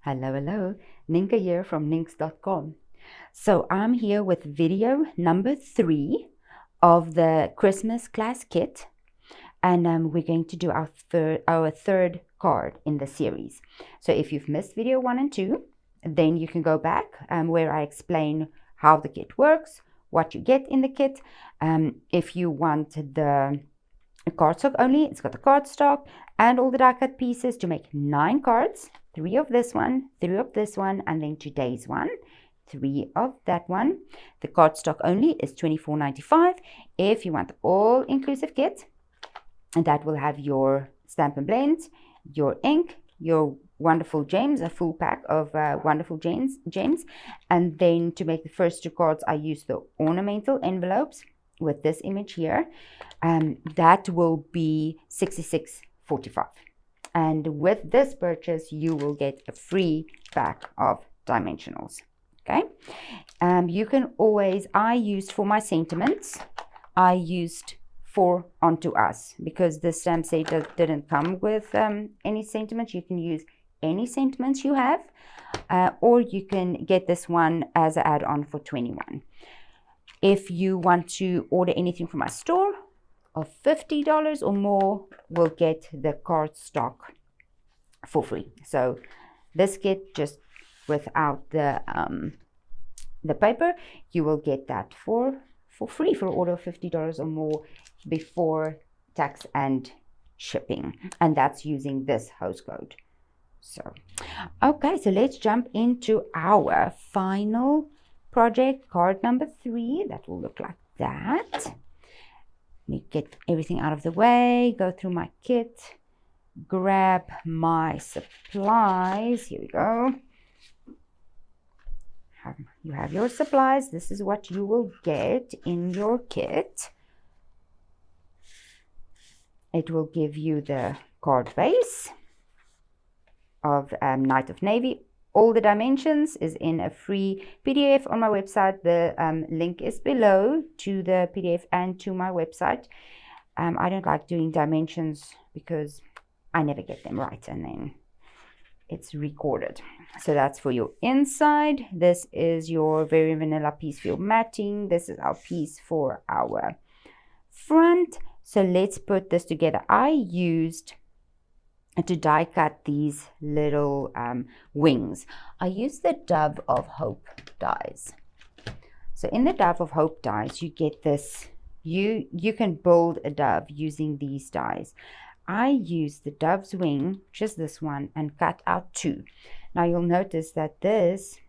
Hello, Nienke here from ninks.com. So I'm here with video number 3 of the Christmas class kit, and we're going to do our third card in the series. So if you've missed video 1 and 2, then you can go back where I explain how the kit works, what you get in the kit. If you want the cardstock only, it's got the cardstock and all the die cut pieces to make 9 cards. 3 of this one, 3 of this one, and then today's one, 3 of that one. The cardstock only is $24.95. If you want the all-inclusive kit, and that will have your Stampin' Blends, your ink, your wonderful gems, a full pack of wonderful gems. And then to make the first 2 cards, I use the ornamental envelopes with this image here. That will be $66.45. And with this purchase, you will get a free pack of dimensionals. Okay. You can always, I used for my sentiments, I used 4 onto us because the stamp set didn't come with any sentiments. You can use any sentiments you have, or you can get this one as an add-on for $21. If you want to order anything from my store of $50 or more, will get the cardstock for free. So this kit, just without the paper, you will get that for free for an order of $50 or more before tax and shipping, and that's using this host code. So okay, so let's jump into our final project, card number 3. That will look like that. Let me get everything out of the way, go through my kit, grab my supplies. Here we go. You have your supplies. This is what you will get in your kit. It will give you the card base of Night of Navy. All the dimensions is in a free PDF on my website. The link is below to the PDF and to my website. I don't like doing dimensions because I never get them right and then it's recorded. So that's for your inside. This is your very vanilla piece feel matting. This is our piece for our front. So let's put this together. I used to die cut these little wings. I used the Dove of Hope dies. So in the Dove of Hope dies, you get this, you can build a dove using these dies. I used the dove's wing, just this one, and cut out 2. Now you'll notice that this,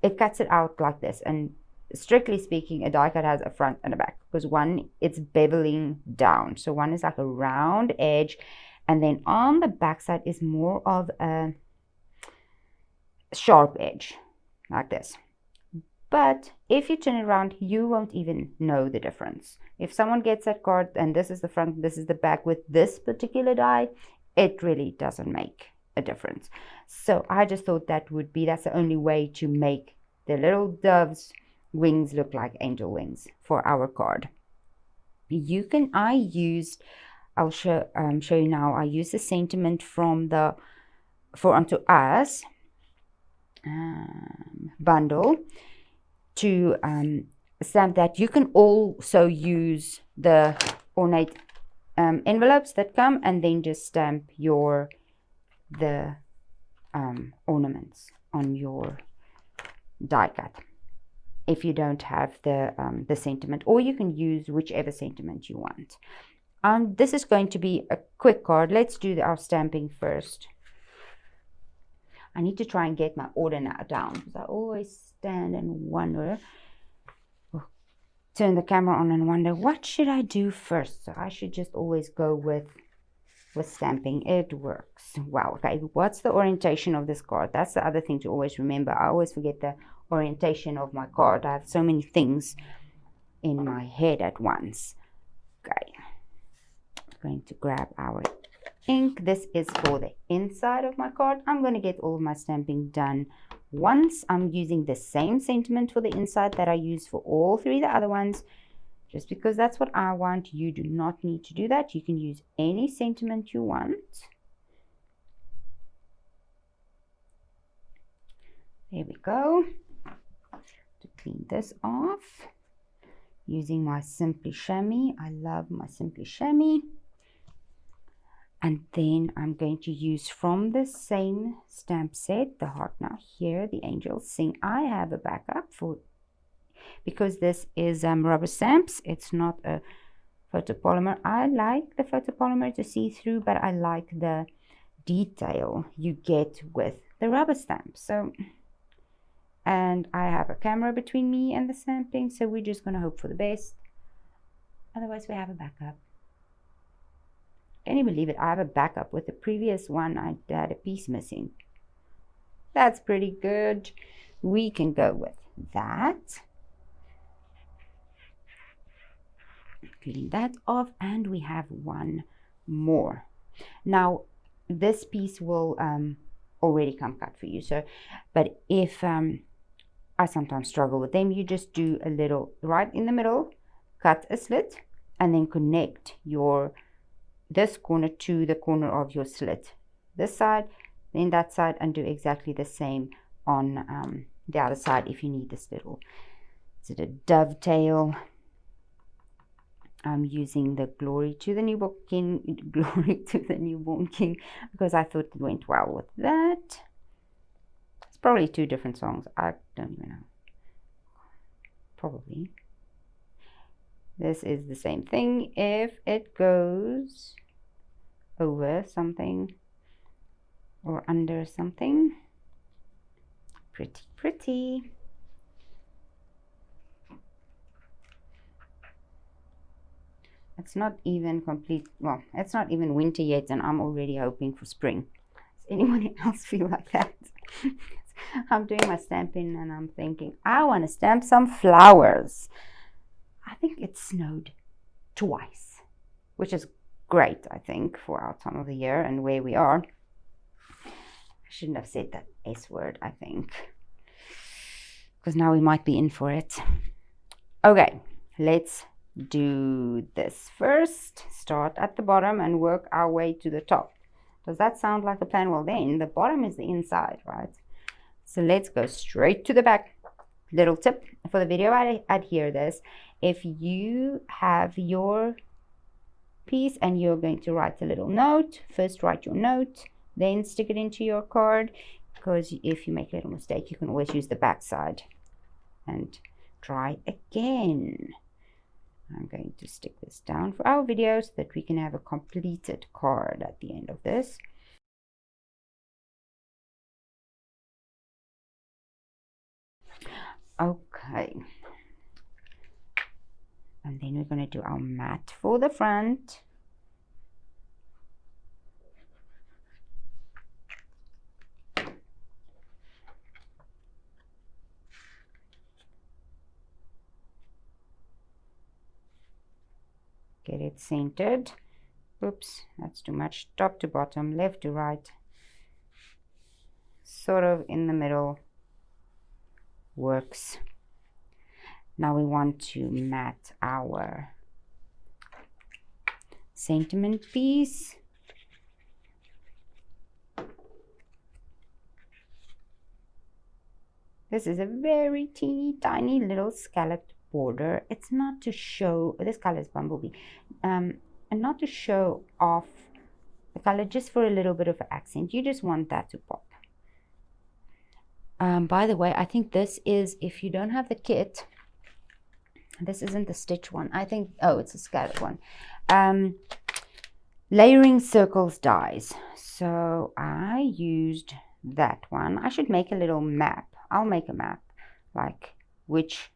it cuts it out like this, and strictly speaking, a die cut has a front and a back, because one, it's beveling down. So one is like a round edge, and then on the back side is more of a sharp edge, like this. But if you turn it around, you won't even know the difference. If someone gets that card and this is the front, this is the back with this particular die, it really doesn't make a difference. So I just thought that's the only way to make the little dove's wings look like angel wings for our card. I'll show you now. I use the sentiment from the For Unto Us bundle to stamp that. You can also use the ornate envelopes that come, and then just stamp the ornaments on your die cut if you don't have the sentiment, or you can use whichever sentiment you want. This is going to be a quick card. Let's do our stamping first. I need to try and get my order now down because I always stand and wonder, turn the camera on and wonder, what should I do first? So I should just always go with stamping. It works well. Okay, what's the orientation of this card? That's the other thing to always remember. I always forget the orientation of my card. I have so many things in my head at once. Okay, I'm going to grab our ink. This is for the inside of my card. I'm going to get all of my stamping done once. I'm using the same sentiment for the inside that I use for all 3 of the other ones, just because that's what I want. You do not need to do that. You can use any sentiment you want. There we go. To clean this off, using my Simply Chamois. I love my Simply Chamois. And then I'm going to use from the same stamp set, the Heart Now Here, the Angels Sing. I have a backup for, because this is rubber stamps. It's not a photopolymer. I like the photopolymer to see through, but I like the detail you get with the rubber stamp. So, and I have a camera between me and the stamping, so we're just going to hope for the best. Otherwise, we have a backup. Can you believe it? I have a backup. With the previous one, I had a piece missing. That's pretty good. We can go with that. Clean that off, and we have one more. Now, this piece will already come cut for you. So, but if I sometimes struggle with them, you just do a little right in the middle, cut a slit, and then connect your this corner to the corner of your slit, this side, then that side, and do exactly the same on the other side if you need this little sort of dovetail. I'm using the Glory to the Newborn King, Glory to the Newborn King, because I thought it went well with that. It's probably two different songs. I don't even know. Probably. This is the same thing. If it goes over something or under something, pretty, pretty. It's not even complete, well, it's not even winter yet, and I'm already hoping for spring. Does anyone else feel like that? I'm doing my stamping and I'm thinking, I want to stamp some flowers. I think it snowed twice, which is great, I think, for our time of the year and where we are. I shouldn't have said that S word, I think, because now we might be in for it. Okay, let's do this first. Start at the bottom and work our way to the top. Does that sound like a plan? Well, then the bottom is the inside, right? So let's go straight to the back. Little tip for the video, I adhere this. If you have your piece and you're going to write a little note, first write your note, then stick it into your card, because if you make a little mistake, you can always use the back side and try again. I'm going to stick this down for our video so that we can have a completed card at the end of this. Okay. And then we're going to do our mat for the front. Get it centered. Oops, that's too much. Top to bottom, left to right. Sort of in the middle works. Now we want to mat our sentiment piece. This is a very teeny tiny little scalloped border. It's not to show, this color is Bumblebee, and not to show off the color, just for a little bit of an accent. You just want that to pop. By the way, I think this is, if you don't have the kit, this isn't the stitch one. I think, oh, it's a scallop one. Layering Circles dies. So I used that one. I should make a little map. I'll make a map, like which,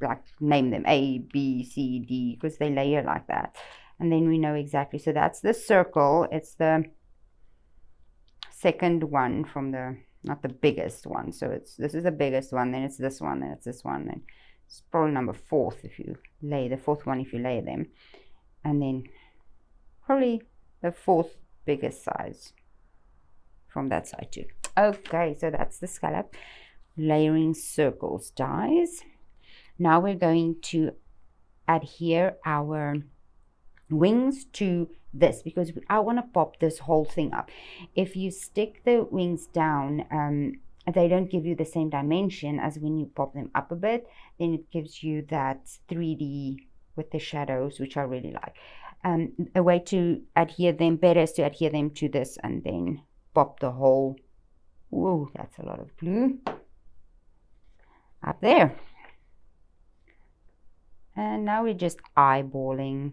like name them A, B, C, D, because they layer like that. And then we know exactly. So that's the circle. It's the second one from the, not the biggest one. So it's, this is the biggest one, then it's this one, then it's this one, then it's probably number 4th if you lay the 4th one, if you lay them. And then probably the 4th biggest size from that side too. Okay, so that's the scallop. Layering Circles dies. Now we're going to adhere our wings to this, because I want to pop this whole thing up. If you stick the wings down they don't give you the same dimension as when you pop them up a bit. Then it gives you that 3D with the shadows, which I really like. A way to adhere them better is to adhere them to this and then pop the whole, whoa, that's a lot of glue, up there. And now we're just eyeballing.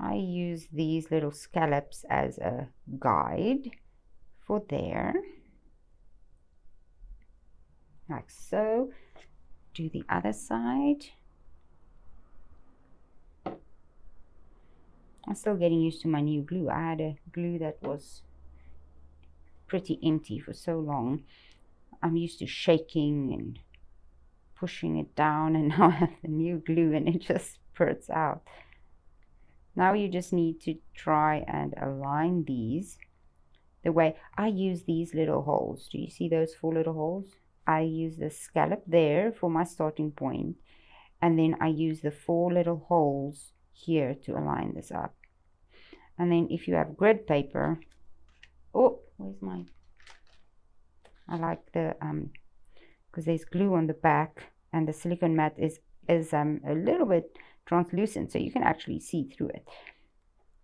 I use these little scallops as a guide for there, like so. Do the other side. I'm still getting used to my new glue. I had a glue that was pretty empty for so long. I'm used to shaking and pushing it down, and now I have the new glue and it just spurts out. Now you just need to try and align these the way I use these little holes. Do you see those 4 little holes? I use the scallop there for my starting point, and then I use the 4 little holes here to align this up. And then if you have grid paper, oh, where's my, I like the because there's glue on the back, and the silicone mat is a little bit translucent, so you can actually see through it.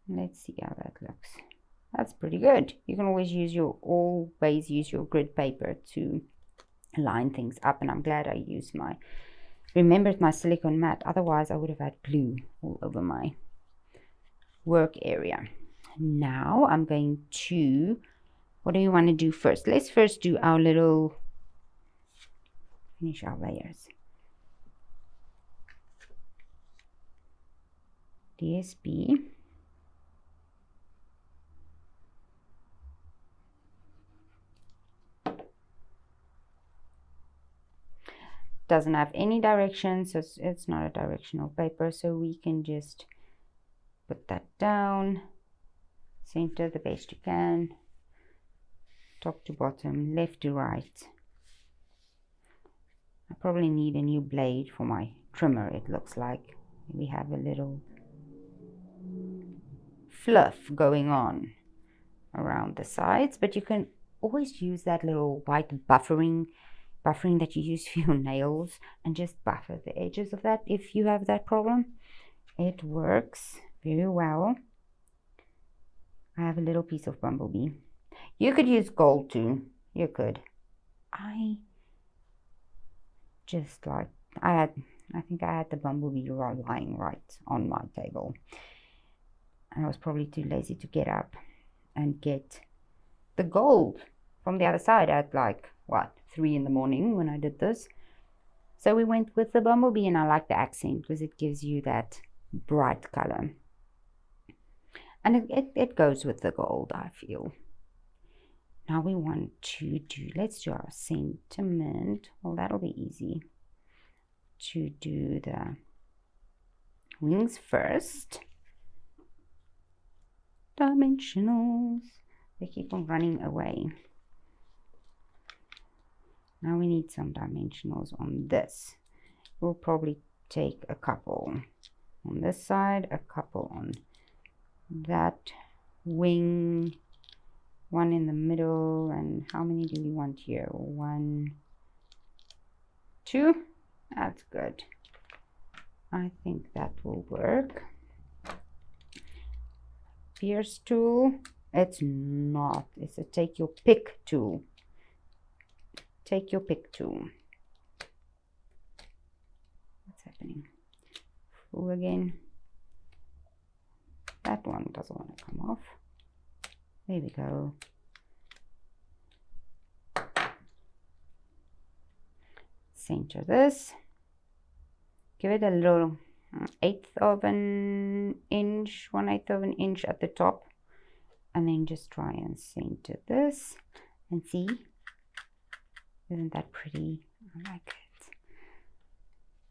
Let's see how that looks. That's pretty good. You can always use your grid paper to line things up, and I'm glad I used remembered my silicone mat. Otherwise I would have had glue all over my work area. Now I'm going to, what do you want to do first? Let's first do our little, finish our layers. DSP. Doesn't have any direction, so it's not a directional paper, so we can just put that down, center the best you can, top to bottom, left to right. I probably need a new blade for my trimmer. It looks like we have a little fluff going on around the sides, but you can always use that little white buffering that you use for your nails and just buffer the edges of that if you have that problem. It works very well. I have a little piece of bumblebee. You could use gold too. You could. I think I had the bumblebee lying right on my table, and I was probably too lazy to get up and get the gold from the other side at like what, 3 in the morning when I did this. So we went with the bumblebee, and I like the accent because it gives you that bright color, and it goes with the gold, I feel. Now we want to let's do our sentiment. Well, that'll be easy to do the wings first. Dimensionals, they keep on running away. Now we need some dimensionals on this. We'll probably take a couple on this side, a couple on that wing, one in the middle, and how many do we want here? 1, 2. That's good. I think that will work. Pierce tool. It's not. It's a take your pick tool. Take your pick tool. What's happening? Full again. That one doesn't want to come off. There we go. Center this. Give it a little 1/8 of an inch, 1/8 of an inch at the top, and then just try and center this and see. Isn't that pretty? I like it.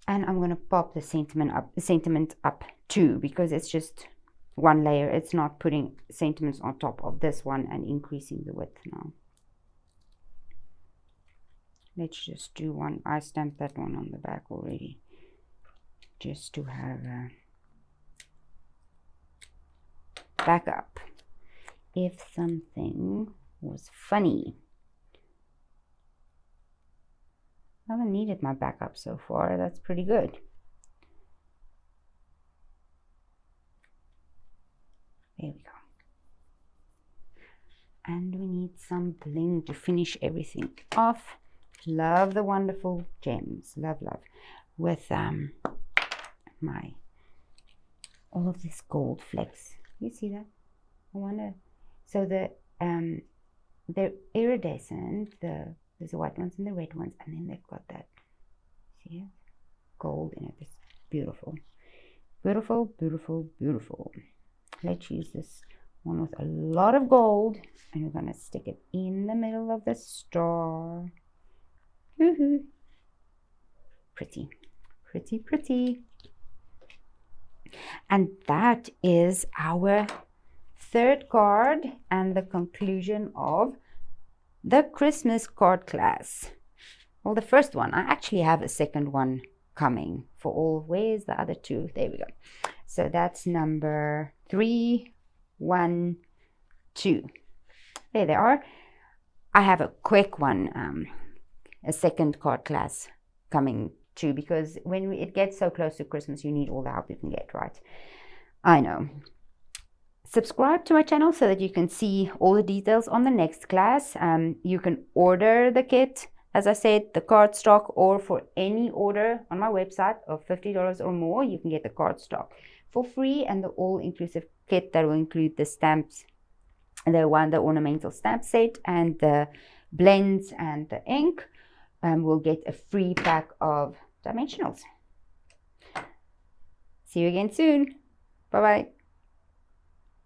And I'm going to pop the sentiment up too, because it's just one layer. It's not putting sentiments on top of this one and increasing the width now. Let's just do one. I stamped that one on the back already, just to have a backup if something was funny. I haven't needed my backup so far. That's pretty good. There we go. And we need some bling to finish everything off. Love the wonderful gems. Love, love. With my all of this gold flecks. You see that? I wonder. So they're iridescent. There's the white ones and the red ones, and then they've got that. See it? Gold in it. It's beautiful. Beautiful, beautiful, beautiful. Let's use this one with a lot of gold, and we're going to stick it in the middle of the star. Woohoo! Pretty, pretty, pretty. And that is our third card and the conclusion of the Christmas card class. Well, the first one. I actually have a second one coming for all. Where's the other two? There we go. So that's number 3, 1, 2. There they are. I have a quick one, a second card class coming too, because when it gets so close to Christmas, you need all the help you can get, right? I know. Subscribe to my channel so that you can see all the details on the next class. You can order the kit, as I said, the card stock, or for any order on my website of $50 or more, you can get the card stock for free, and the all-inclusive kit that will include the stamps, the ornamental stamp set, and the blends and the ink. Will get a free pack of dimensionals. See you again soon. Bye bye.